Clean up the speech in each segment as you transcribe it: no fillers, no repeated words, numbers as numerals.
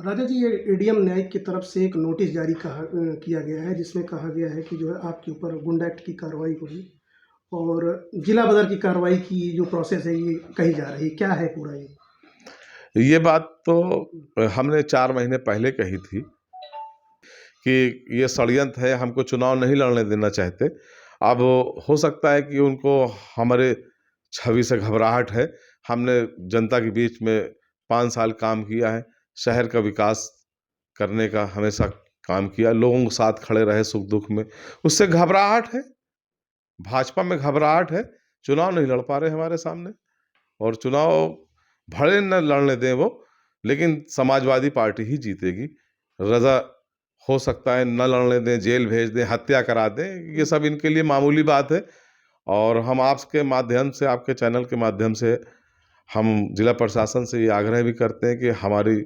राजा जी, ये एडीएम न्यायिक की तरफ से एक नोटिस जारी किया गया है, जिसमें कहा गया है कि जो है आपके ऊपर गुंडा एक्ट की कार्रवाई होगी और जिला बदर की कार्रवाई की जो प्रोसेस है ये कही जा रही है। क्या है पूरा ये? ये बात तो हमने 4 महीने पहले कही थी कि ये षड्यंत्र है, हमको चुनाव नहीं लड़ने देना चाहते। अब हो सकता है कि उनको हमारे छवि से घबराहट है। हमने जनता के बीच में 5 साल काम किया है, शहर का विकास करने का हमेशा काम किया, लोगों के साथ खड़े रहे सुख-दुख में। उससे घबराहट है, भाजपा में घबराहट है, चुनाव नहीं लड़ पा रहे हमारे सामने। और चुनाव भले न लड़ने दें वो, लेकिन समाजवादी पार्टी ही जीतेगी। रज़ा हो सकता है न लड़ने दें, जेल भेज दें, हत्या करा दें, ये सब इनके लिए मामूली बात है। और हम आपके माध्यम से, आपके चैनल के माध्यम से हम जिला प्रशासन से ये आग्रह भी करते हैं कि हमारी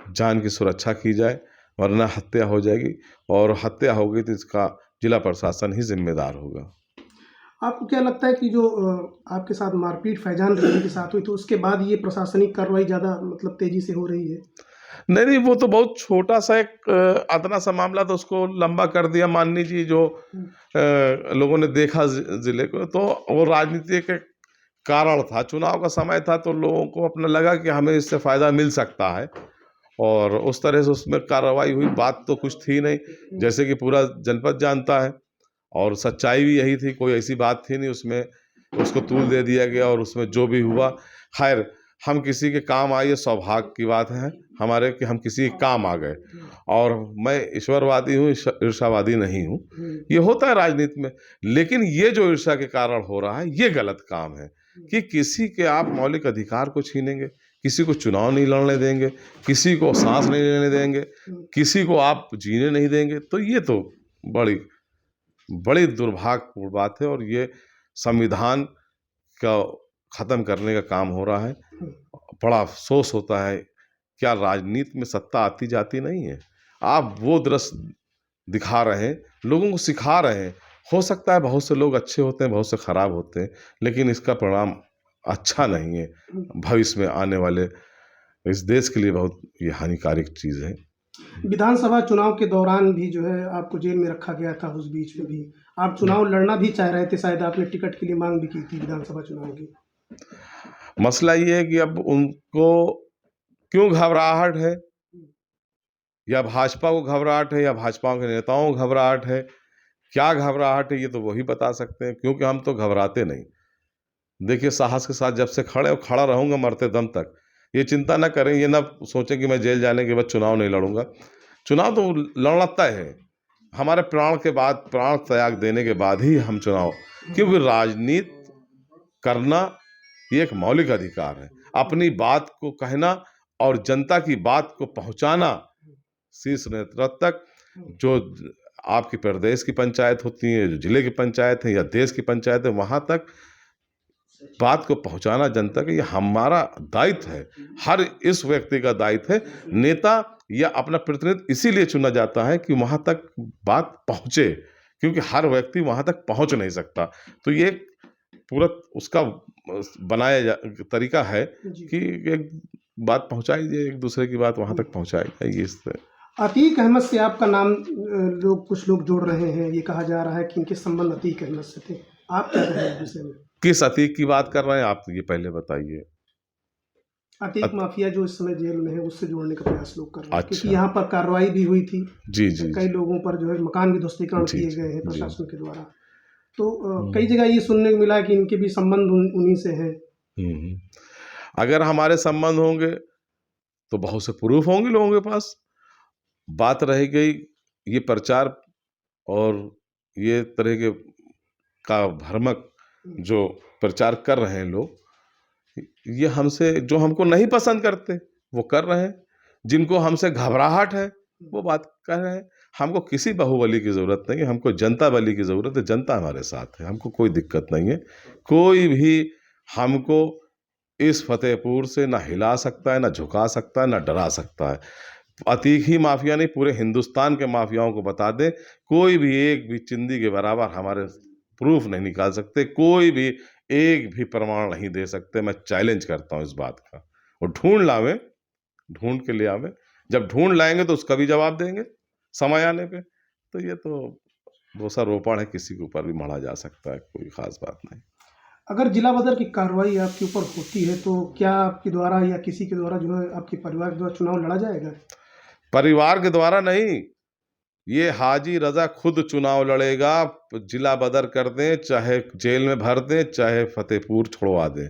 जान की सुरक्षा की जाए, वरना हत्या हो जाएगी और हत्या होगी तो इसका जिला प्रशासन ही ज़िम्मेदार होगा। आपको क्या लगता है कि जो आपके साथ मारपीट फैजान रजवी के साथ हुई, तो उसके बाद ये प्रशासनिक कार्रवाई ज़्यादा मतलब तेज़ी से हो रही है? नहीं, नहीं, वो तो बहुत छोटा-सा एक अतना सा मामला तो उसको लंबा कर दिया। मान लीजिए जो हुँ, लोगों ने देखा ज़िले को, तो वो राजनीति के कारण था, चुनाव का समय था, तो लोगों को अपना लगा कि हमें इससे फ़ायदा मिल सकता है और उस तरह से उसमें कार्रवाई हुई। बात तो कुछ थी नहीं, हुँ, जैसे कि पूरा जनपद जानता है और सच्चाई भी यही थी, कोई ऐसी बात थी नहीं उसमें। उसको तूल दे दिया गया और उसमें जो भी हुआ, खैर हम किसी के काम आए, ये सौभाग्य की बात है हमारे कि हम किसी के काम आ गए। और मैं ईश्वरवादी हूँ, ईर्ष्यावादी नहीं हूँ। हुँ, ये होता है राजनीति में, लेकिन ये जो ईर्ष्या के कारण हो रहा है, ये गलत काम है कि किसी के आप मौलिक अधिकार को छीनेंगे, किसी को चुनाव नहीं लड़ने देंगे, किसी को सांस नहीं लेने देंगे, हुँ। किसी को आप जीने नहीं देंगे, तो ये तो बड़ी बड़ी दुर्भाग्यपूर्ण बात है और ये संविधान का खत्म करने का काम हो रहा है। बड़ा अफ़सोस होता है, क्या राजनीति में सत्ता आती जाती नहीं है? आप वो दृश्य दिखा रहे हैं, लोगों को सिखा रहे हैं। हो सकता है बहुत से लोग अच्छे होते हैं, बहुत से खराब होते हैं, लेकिन इसका परिणाम अच्छा नहीं है। भविष्य में आने वाले इस देश के लिए बहुत ये हानिकारक चीज़ है। विधानसभा चुनाव के दौरान भी जो है आपको जेल में रखा गया था, उस बीच में भी। आप चुनाव लड़ना भी चाह रहे थे, शायद आपने टिकट के लिए माँग भी की थी विधानसभा चुनाव की। मसला ये है कि अब उनको क्यों घबराहट है? या भाजपा को घबराहट है या भाजपा के नेताओं को घबराहट है? क्या घबराहट है ये तो वही बता सकते हैं, क्योंकि हम तो घबराते नहीं। देखिए साहस के साथ जब से खड़े और खड़ा रहूँगा मरते दम तक। ये चिंता ना करें, ये ना सोचें कि मैं जेल जाने के बाद चुनाव नहीं लड़ूँगा। चुनाव तो लड़ना तय है। हमारे प्राण के बाद, प्राण त्याग देने के बाद ही हम चुनाव, क्योंकि राजनीति करना ये एक मौलिक अधिकार है। अपनी बात को कहना और जनता की बात को पहुँचाना शीर्ष नेतृत्व तक, जो आपकी प्रदेश की पंचायत होती है, जो जिले की पंचायत है या देश की पंचायत है, वहाँ तक बात को पहुँचाना जनता का ये हमारा दायित्व है। हर इस व्यक्ति का दायित्व है। नेता या अपना प्रतिनिधि इसीलिए चुना जाता है कि वहाँ तक बात पहुँचे, क्योंकि हर व्यक्ति वहाँ तक पहुँच नहीं सकता। तो ये पूरा उसका बनाया तरीका है जी। कि एक बात पहुँचाई जाए, एक दूसरे की बात वहाँ तक पहुँचाई जाए। ये इससे अतीक अहमद से आपका नाम कुछ लोग जोड़ रहे हैं। ये कहा जा रहा है कि इनके संबंध अतीक अहमद से थे। आप क्या कहें इस विषय में? किस अतीक की बात कर रहे हैं आप, ये पहले बताइए? अतीक माफिया जो इस समय जेल में है, उससे जोड़ने का प्रयास लोग कर रहे हैं, क्योंकि अच्छा। यहाँ पर कार्रवाई भी हुई थी। जी, जी, कई जी। लोगों पर जो है मकान भी ध्वस्तीकरण जी, किए जी, गए हैं जी। प्रशासन के द्वारा। तो कई हुँ, जगह ये सुनने को मिला कि इनके भी संबंध उन्हीं से हैं। हुँ, हुँ। अगर हमारे संबंध होंगे, तो बहुत से प्रूफ़ होंगे लोगों के पास। बात रह गई ये प्रचार और ये तरह के का भ्रामक जो प्रचार कर रहे हैं लोग, ये हमसे, जो हमको नहीं पसंद करते, वो कर रहे हैं। जिनको हमसे घबराहट है, वो बात कर रहे हैं। हमको किसी बाहुबली की ज़रूरत नहीं है, हमको जनता बली की ज़रूरत है। जनता हमारे साथ है, हमको कोई दिक्कत नहीं है। कोई भी हमको इस फतेहपुर से ना हिला सकता है, ना झुका सकता है, ना डरा सकता है। अतीक ही माफिया नहीं, पूरे हिंदुस्तान के माफियाओं को बता दें, कोई भी एक भी चिंदी के बराबर हमारे प्रूफ नहीं निकाल सकते, कोई भी एक भी प्रमाण नहीं दे सकते। मैं चैलेंज करता हूँ इस बात का। और ढूँढ लावें, ढूँढ के ले आवें, जब ढूंढ लाएंगे तो उसका भी जवाब देंगे समय आने पे। तो ये तो दोषारोपण है, किसी के ऊपर भी मढ़ा जा सकता है, कोई खास बात नहीं। अगर जिला बदर की कार्रवाई आपके ऊपर होती है तो क्या आपके द्वारा या किसी के द्वारा जो है आपके परिवार के द्वारा चुनाव लड़ा जाएगा? परिवार के द्वारा नहीं, ये हाजी रजा खुद चुनाव लड़ेगा। जिला बदर कर दें, चाहे जेल में भर दें, चाहे फतेहपुर छोड़वा दें,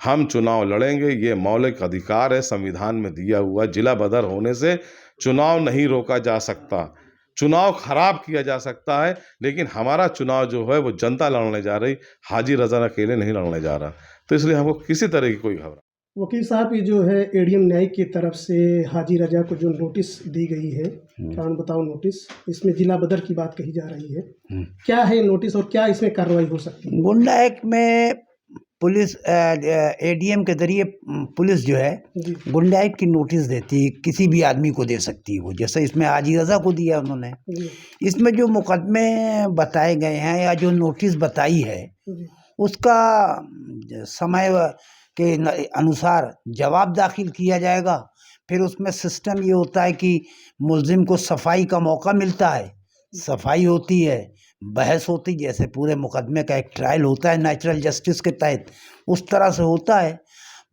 हम चुनाव लड़ेंगे। ये मौलिक अधिकार है, संविधान में दिया हुआ। जिला बदर होने से चुनाव नहीं रोका जा सकता, चुनाव खराब किया जा सकता है, लेकिन हमारा चुनाव जो है वो जनता लड़ने जा रही, हाजी रजा अकेले नहीं लड़ने जा रहा। तो इसलिए हमको किसी तरह की कोई घबराहट। वकील साहब, ये जो है एडीएम न्यायिक की तरफ से हाजी रजा को जो नोटिस दी गई है, कारण बताओ नोटिस, इसमें जिला बदर की बात कही जा रही है, क्या है नोटिस और क्या इसमें कार्रवाई हो सकती है? गुंडा एक्ट में पुलिस एडीएम के जरिए पुलिस जो है जी गुंडा एक्ट की नोटिस देती है, किसी भी आदमी को दे सकती है वो, जैसे इसमें हाजी रजा को दिया उन्होंने। जी इसमें जो मुकदमे बताए गए हैं या जो नोटिस बताई है जी उसका समय के अनुसार जवाब दाखिल किया जाएगा। फिर उसमें सिस्टम ये होता है कि मुल्जिम को सफाई का मौका मिलता है, सफाई होती है, बहस होती, जैसे पूरे मुकदमे का एक ट्रायल होता है नेचुरल जस्टिस के तहत, उस तरह से होता है।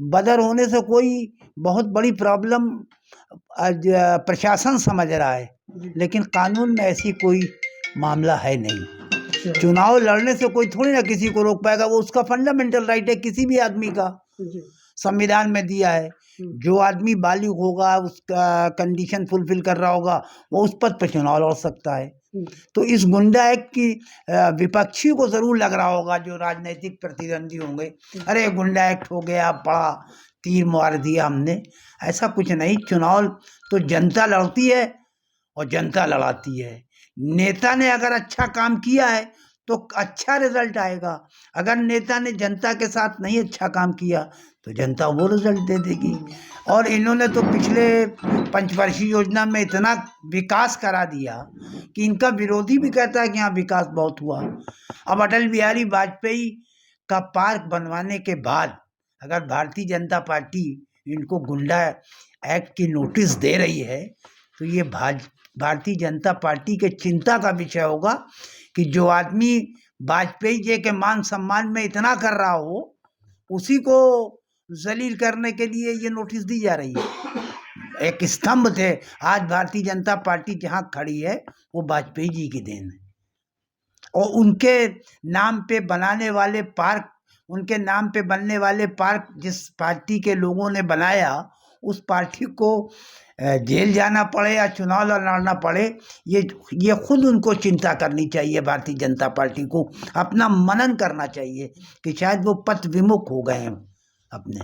बदर होने से कोई बहुत बड़ी प्रॉब्लम आज प्रशासन समझ रहा है, लेकिन कानून में ऐसी कोई मामला है नहीं। अच्छा चुनाव लड़ने से कोई थोड़ी ना किसी को रोक पाएगा, वो उसका फंडामेंटल राइट है किसी भी आदमी का, जी संविधान में दिया है। जो आदमी बालिग होगा, उसका कंडीशन फुलफिल कर रहा होगा, वो उस पद पर चुनाव लड़ सकता है। तो इस गुंडा एक्ट की विपक्षी को ज़रूर लग रहा होगा, जो राजनीतिक प्रतिद्वंदी होंगे, अरे गुंडा एक्ट हो गया, बड़ा तीर मार दिया हमने। ऐसा कुछ नहीं, चुनाव तो जनता लड़ती है और जनता लड़ाती है। नेता ने अगर अच्छा काम किया है तो अच्छा रिजल्ट आएगा, अगर नेता ने जनता के साथ नहीं अच्छा काम किया तो जनता वो रिजल्ट दे देगी। और इन्होंने तो पिछले पंचवर्षीय योजना में इतना विकास करा दिया कि इनका विरोधी भी कहता है कि हाँ विकास बहुत हुआ। अब अटल बिहारी वाजपेयी का पार्क बनवाने के बाद अगर भारतीय जनता पार्टी इनको गुंडा एक्ट की नोटिस दे रही है तो ये भारतीय जनता पार्टी के चिंता का विषय होगा कि जो आदमी वाजपेयी जी के मान सम्मान में इतना कर रहा हो, उसी को जलील करने के लिए ये नोटिस दी जा रही है। एक स्तंभ थे, आज भारतीय जनता पार्टी जहाँ खड़ी है वो वाजपेयी जी की देन है। और उनके नाम पे बनाने वाले पार्क, उनके नाम पे बनने वाले पार्क जिस पार्टी के लोगों ने बनाया, उस पार्टी को जेल जाना पड़े या चुनाव लड़ना पड़े, ये खुद उनको चिंता करनी चाहिए। भारतीय जनता पार्टी को अपना मनन करना चाहिए कि शायद वो पथ विमुख हो गए हैं अपने।